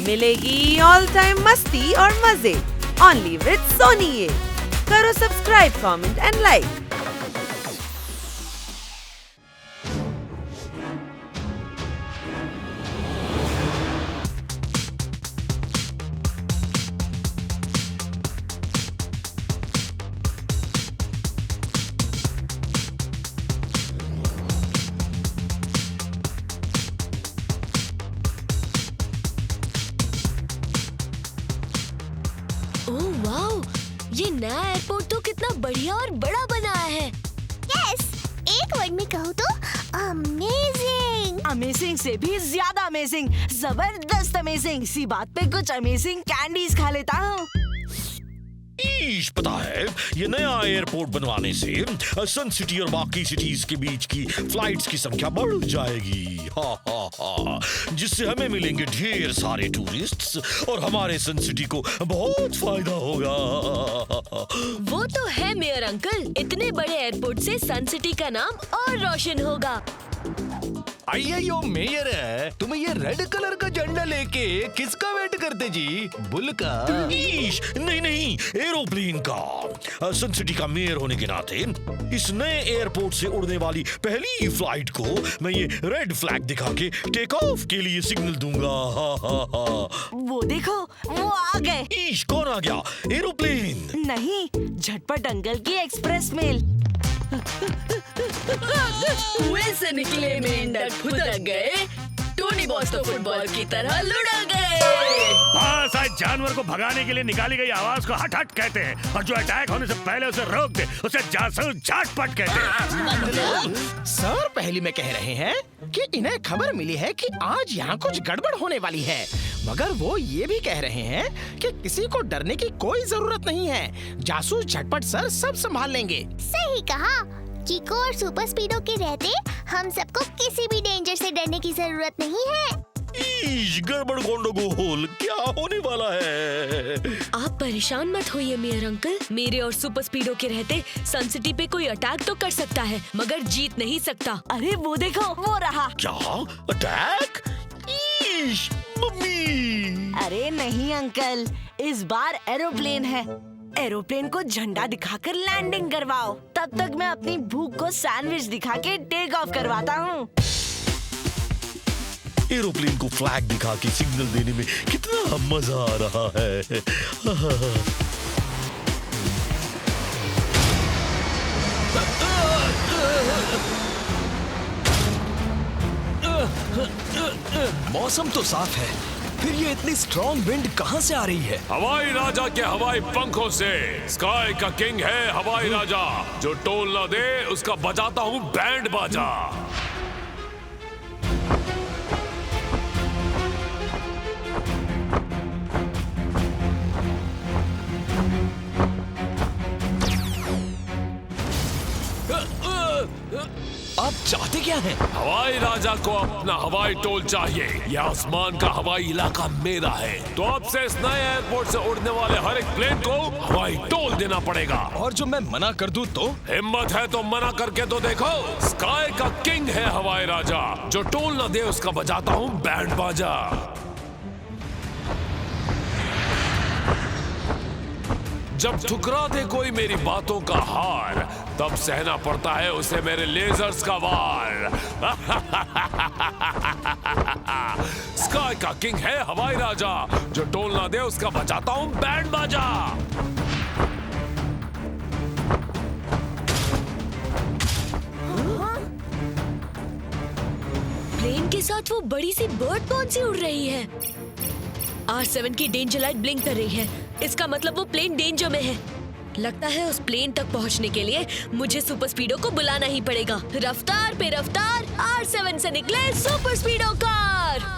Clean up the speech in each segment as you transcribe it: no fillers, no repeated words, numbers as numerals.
मिलेगी all time मस्ती और मजे ओनली विद सोनी। ये करो subscribe, comment and like. Oh wow, ये नया एयरपोर्ट तो कितना बढ़िया और बड़ा बनाया है। यस, एक वर्ड में कहूँ तो अमेजिंग। अमेजिंग से भी ज्यादा अमेजिंग, जबरदस्त अमेजिंग। इसी बात पे कुछ अमेजिंग कैंडीज खा लेता हूँ। पता है, ये नया एयरपोर्ट बनवाने से सन सिटी और बाकी सिटीज के बीच की फ्लाइट्स की संख्या बढ़ जाएगी। जिससे हमें मिलेंगे ढेर सारे टूरिस्ट्स और हमारे सन सिटी को बहुत फायदा होगा। वो तो है मेयर अंकल, इतने बड़े एयरपोर्ट से सन सिटी का नाम और रोशन होगा। आइयो मेयर है, तुम्हें ये रेड कलर का झंडा लेके किसका वेट करते जी? बुल का? नहीं, एरोप्लेन का। सन सिटी का मेयर होने के नाते इस नए एयरपोर्ट से उड़ने वाली पहली फ्लाइट को मैं ये रेड फ्लैग दिखा के टेक ऑफ के लिए सिग्नल दूंगा। वो देखो, वो आ गए। कौन आ गया? एरोप्लेन? नहीं, झटपट अंकल की एक्सप्रेस मेल। कुएं से निकले मेंढक फुदक गए, टोनी बॉस तो फुटबॉल की तरह लुढ़क गए। बस आज जानवर को भगाने के लिए निकाली गई आवाज को हट हट कहते हैं, और जो अटैक होने से पहले उसे रोक दे उसे जासूस झटपट कहते हैं। सर पहली में कह रहे हैं कि इन्हें खबर मिली है कि आज यहाँ कुछ गड़बड़ होने वाली है, मगर वो ये भी कह रहे हैं कि किसी को डरने की कोई जरूरत नहीं है। जासूस झटपट सर सब संभाल लेंगे। सही कहा। चिको और सुपर स्पीडो के रहते हम सबको किसी भी डेंजर से डरने की जरूरत नहीं है। गड़बड़ गोंडोगोल, क्या होने वाला है? आप परेशान मत होइए मेयर अंकल, मेरे और सुपर स्पीडो के रहते सन सिटी पे कोई अटैक तो कर सकता है मगर जीत नहीं सकता। अरे वो देखो, वो रहा। क्या अटैक? मम्मी! अरे नहीं अंकल, इस बार एरोप्लेन है। एरोप्लेन को झंडा दिखाकर लैंडिंग करवाओ, तब तक मैं अपनी भूख को सैंडविच दिखा के टेक ऑफ करवाता हूँ। एरोप्लेन को फ्लैग दिखा के सिग्नल देने में कितना मजा आ रहा है। मौसम तो साफ है, फिर ये इतनी स्ट्रॉन्ग विंड कहाँ से आ रही है? हवाई राजा के हवाई पंखों से। स्काई का किंग है हवाई राजा, जो टोल ना दे उसका बजाता हूँ बैंड बाजा। आप चाहते क्या हैं? हवाई राजा को अपना हवाई टोल चाहिए। यह आसमान का हवाई इलाका मेरा है, तो अब से इस नए एयरपोर्ट से उड़ने वाले हर एक प्लेन को हवाई टोल देना पड़ेगा। और जो मैं मना कर दूं तो? हिम्मत है तो मना करके तो देखो। स्काई का किंग है हवाई राजा, जो टोल ना दे उसका बजाता हूँ बैंड बाजा। जब ठुकरा दे कोई मेरी बातों का हार, तब सहना पड़ता है उसे मेरे लेजर्स का वार। स्काई का किंग है हवाई राजा, जो टोल ना दे उसका बजाता हूँ बैंड बाजा। प्लेन के साथ वो बड़ी सी बर्ड कौन सी उड़ रही है? R7 की डेंजर लाइट ब्लिंक कर रही है, इसका मतलब वो प्लेन डेंजर में है। लगता है उस प्लेन तक पहुंचने के लिए मुझे सुपर स्पीडो को बुलाना ही पड़ेगा। रफ्तार पे रफ्तार, R7 से निकले सुपर स्पीडो कार।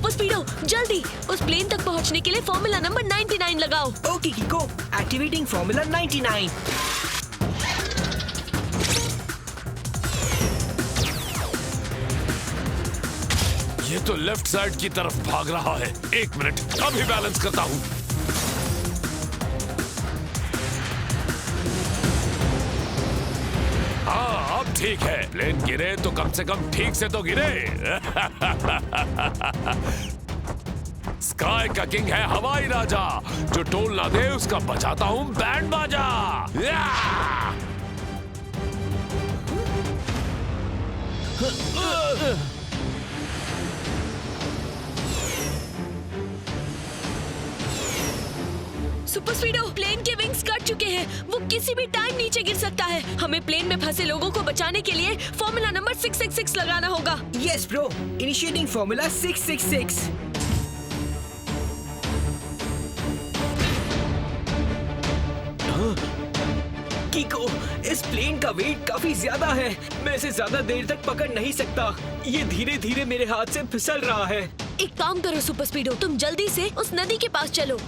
सुपर स्पीडो जल्दी उस प्लेन तक पहुंचने के लिए फॉर्मूला नंबर 99 लगाओ। Okay कीको, activating formula 99। ये तो लेफ्ट साइड की तरफ भाग रहा है। 1 मिनट, अभी बैलेंस करता हूँ। हाँ, अब ठीक है। प्लेन गिरे तो कम से कम ठीक से तो गिरे। स्काई का किंग है हवाई राजा, जो टोल ना दे उसका बजाता हूँ बैंड बाजा। सुपर स्पीडो प्लेन के विंग्स कट चुके हैं। वो किसी भी टाइम नीचे गिर सकता है। हमें प्लेन में फंसे लोगों को बचाने के लिए फॉर्मूला नंबर 666 लगाना होगा। Yes bro, initiating formula 666। कीको, इस प्लेन का वेट काफी ज्यादा है। मैं इसे ज्यादा देर तक पकड़ नहीं सकता। ये धीरे धीरे मेरे हाथ से फिसल रहा है। एक काम करो सुपर स्पीडो, तुम जल्दी से उस नदी के पास चलो।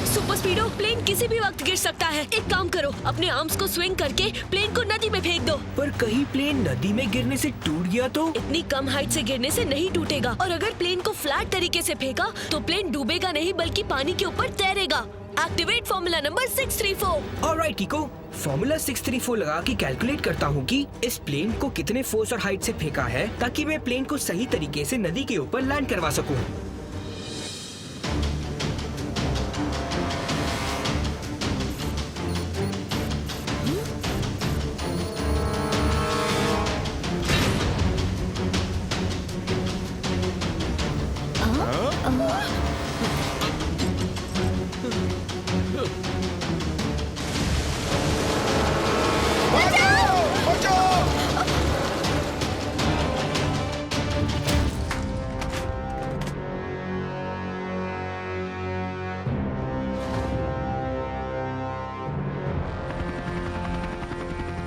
सुपर स्पीडो प्लेन किसी भी वक्त गिर सकता है। एक काम करो, अपने आर्म्स को स्विंग करके प्लेन को नदी में फेंक दो। पर कहीं प्लेन नदी में गिरने से टूट गया तो? इतनी कम हाइट से गिरने से नहीं टूटेगा। और अगर प्लेन को फ्लैट तरीके से फेंका तो प्लेन डूबेगा नहीं बल्कि पानी के ऊपर तैरेगा। Activate formula number 634। All right Kiko, formula 634 लगा के कैलकुलेट करता हूँ कि इस प्लेन को कितने फोर्स और हाइट से फेंका है, ताकि मैं प्लेन को सही तरीके से नदी के ऊपर लैंड करवा सकूँ।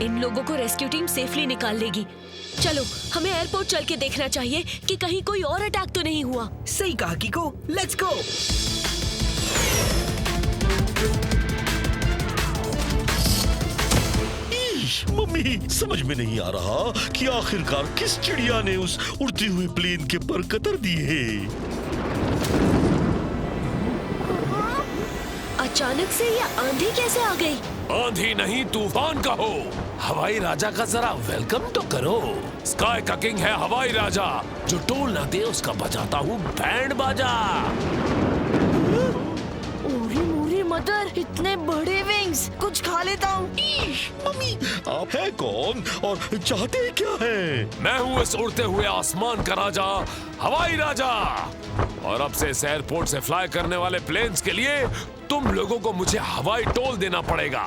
इन लोगों को रेस्क्यू टीम सेफली निकाल लेगी। चलो, हमें एयरपोर्ट चल के देखना चाहिए कि कहीं कोई और अटैक तो नहीं हुआ। सही कहा कीको, लेट्स गो। मम्मी, समझ में नहीं आ रहा कि आखिरकार किस चिड़िया ने उस उड़ती हुई प्लेन के पर कतर दिए। अचानक से ये आंधी कैसे आ गई? आंधी नहीं, तूफान कहो। हवाई राजा का जरा वेलकम तो करो। स्काई का किंग है हवाई राजा, जो टोल ना दे उसका बजाता हूँ बैंड बाजा। ओरी मोरी मदर, इतने बड़े विंग्स, कुछ खा लेता हूँ। मम्मी, आप है कौन और चाहते क्या है? मैं हूँ इस उड़ते हुए आसमान का राजा, हवाई राजा। और अब से इस एयरपोर्ट से फ्लाई करने वाले प्लेन्स के लिए तुम लोगों को मुझे हवाई टोल देना पड़ेगा,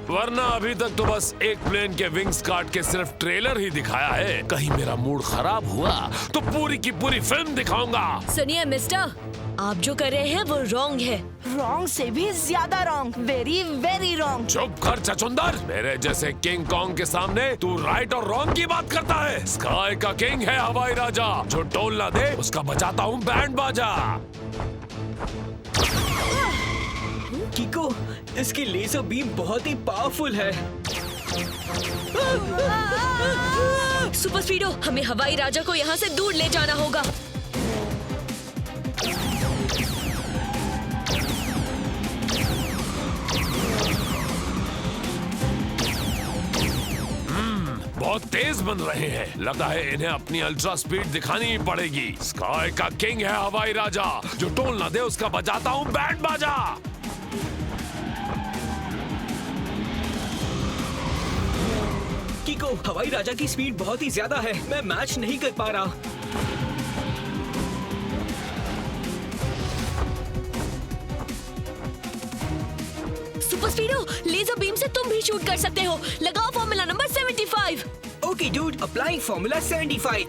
वरना अभी तक तो बस एक प्लेन के विंग्स काट के सिर्फ ट्रेलर ही दिखाया है। कहीं मेरा मूड खराब हुआ तो पूरी की पूरी फिल्म दिखाऊंगा। सुनिए मिस्टर, आप जो कर रहे हैं वो रॉन्ग है। रॉन्ग से भी ज्यादा रॉन्ग, वेरी वेरी रॉन्ग। चुप कर चचुंदर, मेरे जैसे किंग कॉन्ग के सामने तू राइट और रॉन्ग की बात करता है। स्काई का किंग है हवाई राजा, जो टोल ना दे उसका बजाता हूँ बैंड बाजा। कीको, इसकी लेजर बीम बहुत ही पावरफुल है। सुपर स्पीडो, हमें हवाई राजा को यहाँ से दूर ले जाना होगा। बहुत तेज बन रहे हैं, लगता है इन्हें अपनी अल्ट्रा स्पीड दिखानी ही पड़ेगी। स्काई का किंग है हवाई राजा, जो टोल ना दे उसका बजाता हूँ बैंड बाजा। कीको, हवाई राजा की स्पीड बहुत ही ज्यादा है, मैं मैच नहीं कर पा रहा। सुपर स्पीडो, लेजर बीम से तुम भी शूट कर सकते हो। लगाओ formula number 75। Okay dude, applying formula 75।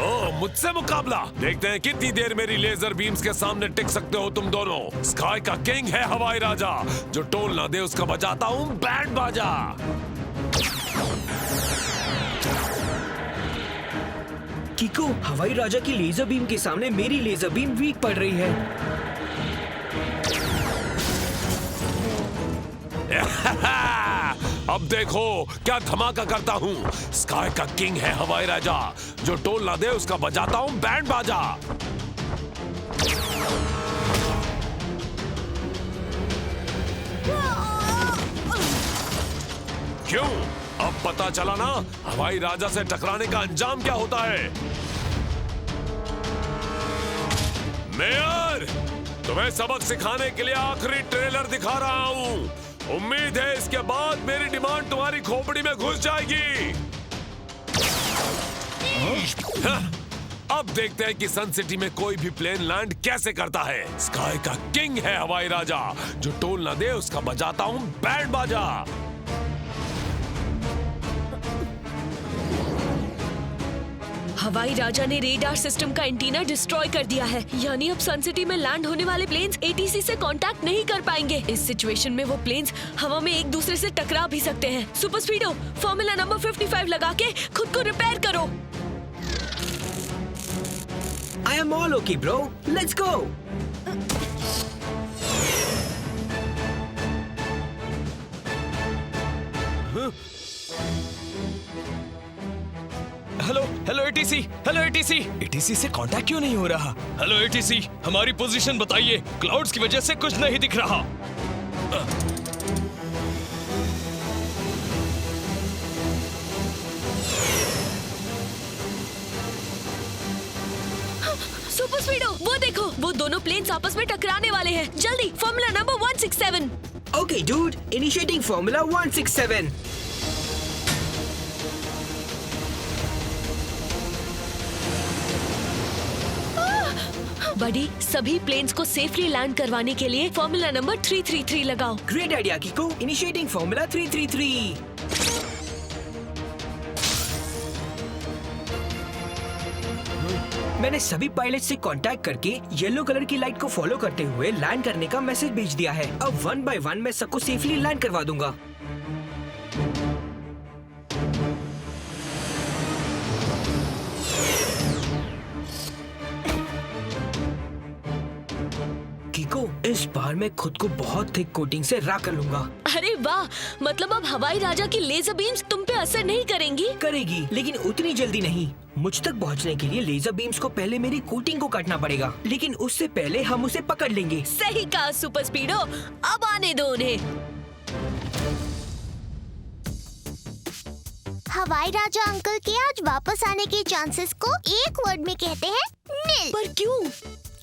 ओह, मुझसे मुकाबला। देखते हैं कितनी देर मेरी लेजर बीम्स के सामने टिक सकते हो तुम दोनों। स्काई का किंग है हवाई राजा, जो टोल ना दे उसका बजाता हूँ बैंड बाजा। किको, हवाई राजा की लेजर बीम के सामने मेरी लेजर बीम वीक पड़ रही है। अब देखो क्या धमाका करता हूँ। स्काई का किंग है हवाई राजा, जो टोल ना दे उसका बजाता हूँ बैंड बाजा। क्यों? अब पता चला ना हवाई राजा से टकराने का अंजाम क्या होता है। मेयर, तुम्हें सबक सिखाने के लिए आखिरी ट्रेलर दिखा रहा हूँ। उम्मीद है इसके बाद मेरी डिमांड तुम्हारी खोपड़ी में घुस जाएगी। अब देखते हैं कि सन सिटी में कोई भी प्लेन लैंड कैसे करता है। स्काई का किंग है हवाई राजा, जो टोल ना दे उसका बजाता हूँ बैंड बाजा। हवाई राजा ने रेडार सिस्टम का एंटीना डिस्ट्रॉय कर दिया है, यानी अब सन सिटी में लैंड होने वाले प्लेन्स एटीसी से कांटेक्ट नहीं कर पाएंगे। इस सिचुएशन में वो प्लेन्स हवा में एक दूसरे से टकरा भी सकते हैं। सुपर स्पीडो, फॉर्मूला नंबर 55 लगा के खुद को रिपेयर करो। I am all okay, bro. Let's go. Hello ATC, hello ATC. ATC से कांटेक्ट क्यों नहीं हो रहा? हेलो एटीसी, हमारी पोजीशन बताइए। क्लाउड्स की वजह से कुछ नहीं दिख रहा। सुपर स्पीडो, वो देखो, वो दोनों प्लेन्स आपस में टकराने वाले हैं। जल्दी formula number 167। Okay, dude. Initiating Formula 167. बडी, सभी प्लेन्स को सेफली लैंड करवाने के लिए फॉर्मूला नंबर 333 लगाओ। Great idea, Kiko. Initiating Formula 333. मैंने सभी पायलट से कांटेक्ट करके येलो कलर की लाइट को फॉलो करते हुए लैंड करने का मैसेज भेज दिया है। अब 1 by 1 मैं सबको सेफली लैंड करवा दूंगा। किको, इस बार मैं खुद को बहुत थिक कोटिंग से रैप कर लूंगा। अरे वाह, मतलब अब हवाई राजा की लेजर बीम्स तुम पे असर नहीं करेंगी? करेगी, लेकिन उतनी जल्दी नहीं। मुझ तक पहुंचने के लिए लेजर बीम्स को पहले मेरी कोटिंग को काटना पड़ेगा, लेकिन उससे पहले हम उसे पकड़ लेंगे। सही कहा सुपर स्पीडो, अब आने दो उन्हें। हवाई राजा अंकल के आज वापस आने के चांसेस को एक वर्ड में कहते हैं नील। पर क्यों?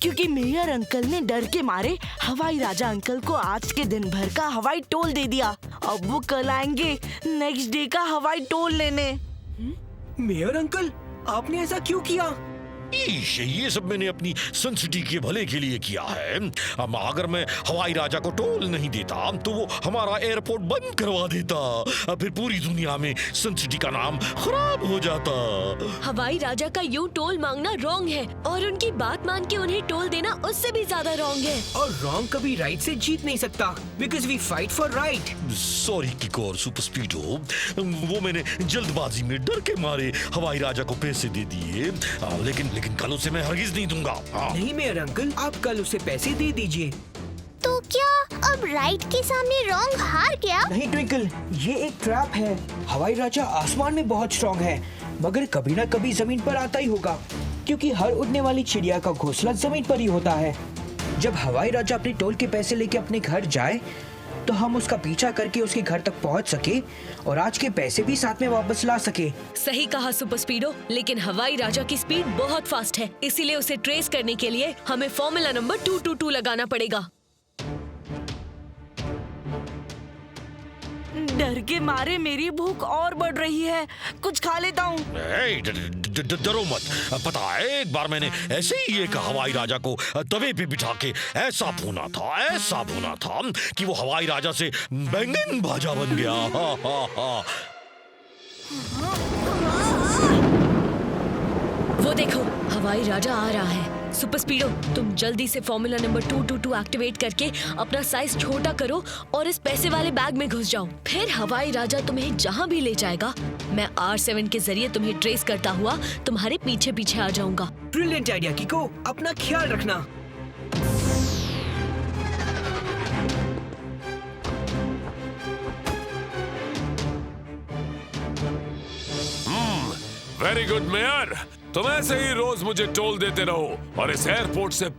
क्योंकि मेयर अंकल ने डर के मारे हवाई राजा अंकल को आज के दिन भर का हवाई टोल दे दिया। अब वो कल आएंगे नेक्स्ट डे का हवाई टोल लेने। मेयर अंकल, आपने ऐसा क्यों किया? ये सब मैंने अपनी सन सिटी के भले के लिए किया है। अब अगर मैं हवाई राजा को टोल नहीं देता तो वो हमारा एयरपोर्ट बंद करवा देता। अब फिर पूरी दुनिया में सन सिटी का नाम खराब हो जाता। हवाई राजा का यूं टोल मांगना रॉन्ग है, और उनकी बात मान के उन्हें टोल देना उससे भी ज्यादा रॉन्ग है। और रॉन्ग कभी राइट से जीत नहीं सकता, because we fight for right. Sorry Kiko और सुपर स्पीडो, वो मैंने जल्दबाजी में डर के मारे हवाई राजा को पैसे दे दिए, लेकिन कल उसे मैं हरगिज नहीं दूंगा। नहीं मेयर अंकल, आप कल उसे पैसे दे दीजिए। तो क्या अब राइट के सामने रॉन्ग हार गया? नहीं ट्विंकल, ये एक ट्रैप है। हवाई राजा आसमान में बहुत स्ट्रॉन्ग है, मगर कभी ना कभी जमीन पर आता ही होगा, क्योंकि हर उड़ने वाली चिड़िया का घोंसला जमीन पर ही होता है। जब हवाई राजा अपने टोल के पैसे लेके अपने घर जाए तो हम उसका पीछा करके उसके घर तक पहुंच सके और आज के पैसे भी साथ में वापस ला सके। सही कहा सुपर स्पीडो, लेकिन हवाई राजा की स्पीड बहुत फास्ट है, इसीलिए उसे ट्रेस करने के लिए हमें फॉर्मूला नंबर 222 लगाना पड़ेगा। डर के मारे मेरी भूख और बढ़ रही है, कुछ खा लेता हूँ। डरो मत, पता है एक बार मैंने ऐसे ही एक हवाई राजा को तवे पे बिठा के ऐसा भूना था कि वो हवाई राजा से बैंगन भाजा बन गया। वो देखो, हवाई राजा आ रहा है। सुपर स्पीडो, तुम जल्दी से फॉर्मूला नंबर 222 एक्टिवेट करके अपना साइज छोटा करो और इस पैसे वाले बैग में घुस जाओ। फिर हवाई राजा तुम्हें जहाँ भी ले जाएगा, मैं R7 के जरिए तुम्हें ट्रेस करता हुआ तुम्हारे पीछे पीछे आ जाऊंगा। ब्रिलियंट आइडिया किको, अपना ख्याल रखना। वेरी गुड मेयर, तुम ऐसे ही रोज मुझे टोल देते रहो और इस एयरपोर्ट से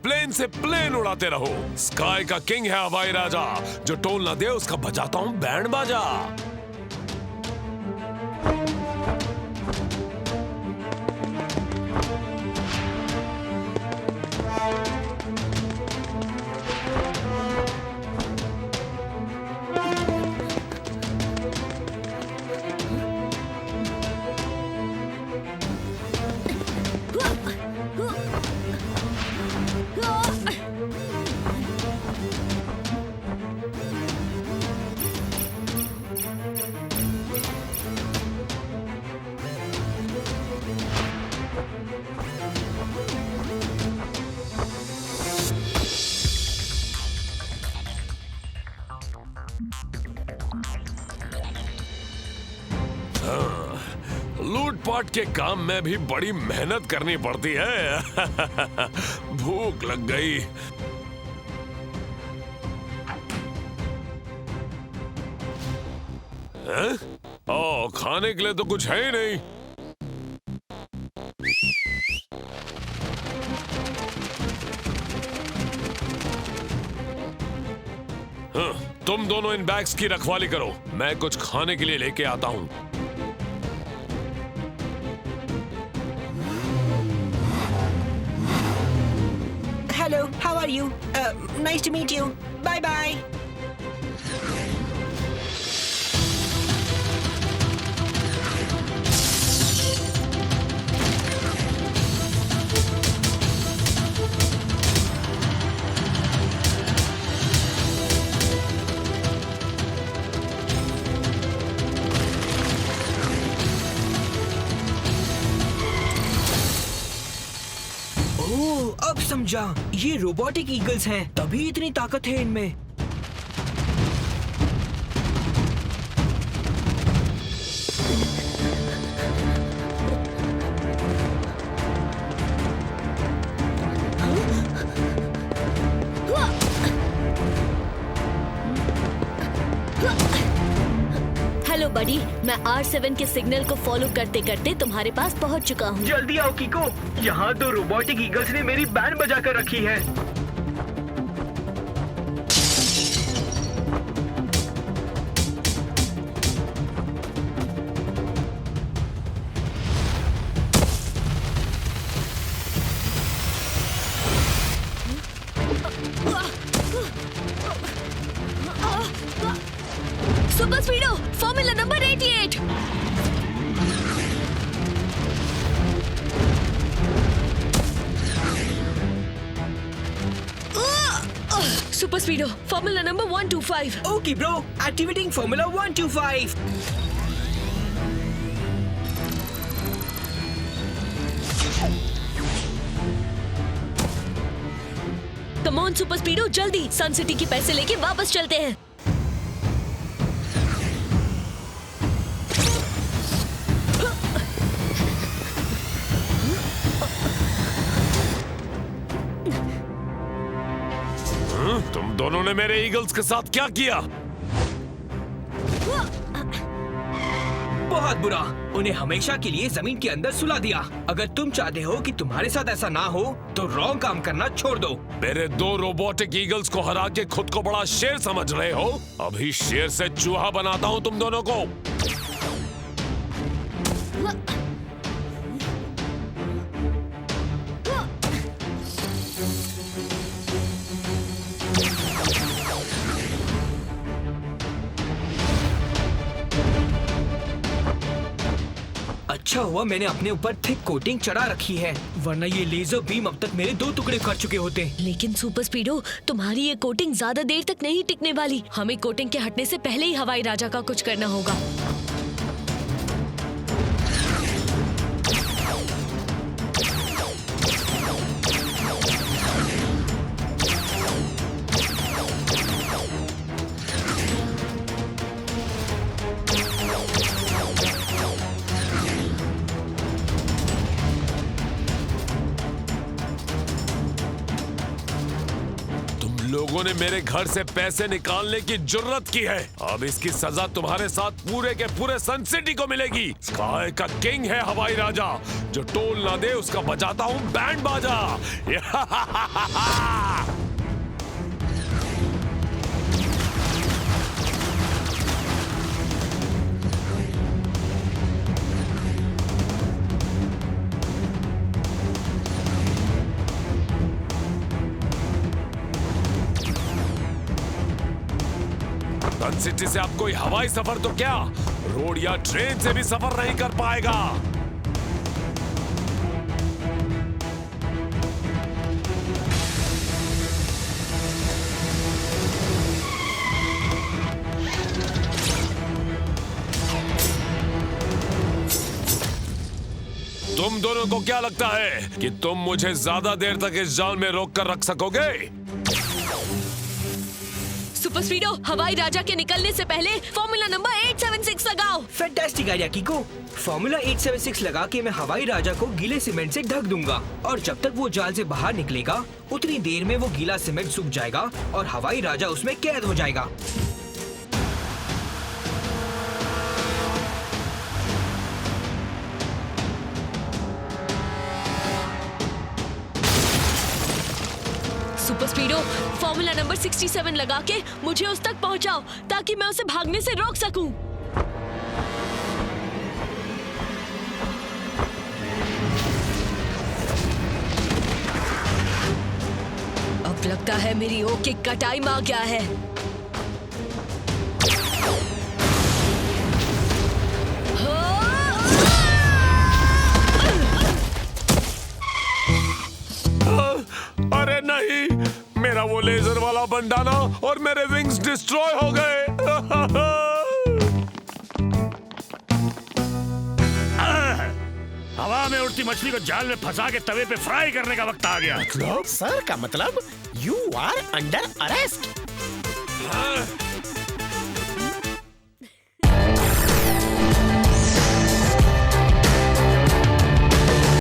प्लेन उड़ाते रहो। स्काई का किंग है हवाई राजा, जो टोल ना दे उसका बजाता हूँ बैंड बाजा। लूटपाट के काम में भी बड़ी मेहनत करनी पड़ती है। भूख लग गई। हैं? ओ, खाने के लिए तो कुछ है ही नहीं। हाँ, तुम दोनों इन बैग्स की रखवाली करो, मैं कुछ खाने के लिए लेके आता हूँ। Hello, how are you? Nice to meet you. Bye bye. अब समझा, ये रोबोटिक ईगल्स हैं, तभी इतनी ताकत है इनमें। हेलो बडी, मैं R7 के सिग्नल को फॉलो करते करते तुम्हारे पास पहुंच चुका हूँ। जल्दी आओ किको, यहाँ तो रोबोटिक ईगल्स ने मेरी बैंड बजा कर रखी है। Super Speedo, formula number 88। Super Speedo, formula number 125। Okay bro, activating formula 125। Come on Super Speedo, जल्दी सन सिटी के पैसे लेके वापस चलते हैं। तुम दोनों ने मेरे ईगल्स के साथ क्या किया? बहुत बुरा, उन्हें हमेशा के लिए जमीन के अंदर सुला दिया। अगर तुम चाहते हो कि तुम्हारे साथ ऐसा ना हो, तो रॉन्ग काम करना छोड़ दो। मेरे 2 रोबोटिक ईगल्स को हरा के खुद को बड़ा शेर समझ रहे हो? अभी शेर से चूहा बनाता हूँ तुम दोनों को। अच्छा हुआ मैंने अपने ऊपर थिक कोटिंग चढ़ा रखी है, वरना ये लेजर बीम अब तक मेरे 2 टुकड़े कर चुके होते। लेकिन सुपर स्पीडो, तुम्हारी ये कोटिंग ज्यादा देर तक नहीं टिकने वाली। हमें कोटिंग के हटने से पहले ही हवाई राजा का कुछ करना होगा। मेरे घर से पैसे निकालने की जुर्रत की है। अब इसकी सजा तुम्हारे साथ पूरे के पूरे सन सिटी को मिलेगी। स्काई का किंग है हवाई राजा, जो टोल ना दे उसका बजाता हूँ बैंड बाजा। सन सिटी से अब कोई हवाई सफर तो क्या, रोड या ट्रेन से भी सफर नहीं कर पाएगा। तुम दोनों को क्या लगता है कि तुम मुझे ज्यादा देर तक इस जाल में रोक कर रख सकोगे? सुपर स्पीडो, हवाई राजा के निकलने से पहले फॉर्मूला नंबर 876 लगाओ। Fantastic idea कीको। फॉर्मूला 876 लगा के मैं हवाई राजा को गीले सीमेंट से ढक दूंगा और जब तक वो जाल से बाहर निकलेगा उतनी देर में वो गीला सीमेंट सूख जाएगा और हवाई राजा उसमें कैद हो जाएगा। सुपर स्पीडो, फॉर्मूला नंबर 67 लगा के मुझे उस तक पहुंचाओ ताकि मैं उसे भागने से रोक सकूं। अब लगता है मेरी ओके का टाइम आ गया है। अरे नहीं, मेरा वो लेजर वाला बंडाना और मेरे विंग्स डिस्ट्रॉय हो गए। हवा में उड़ती मछली को जाल में फंसा के तवे पे फ्राई करने का वक्त आ गया। मतलब सर का मतलब यू आर अंडर अरेस्ट।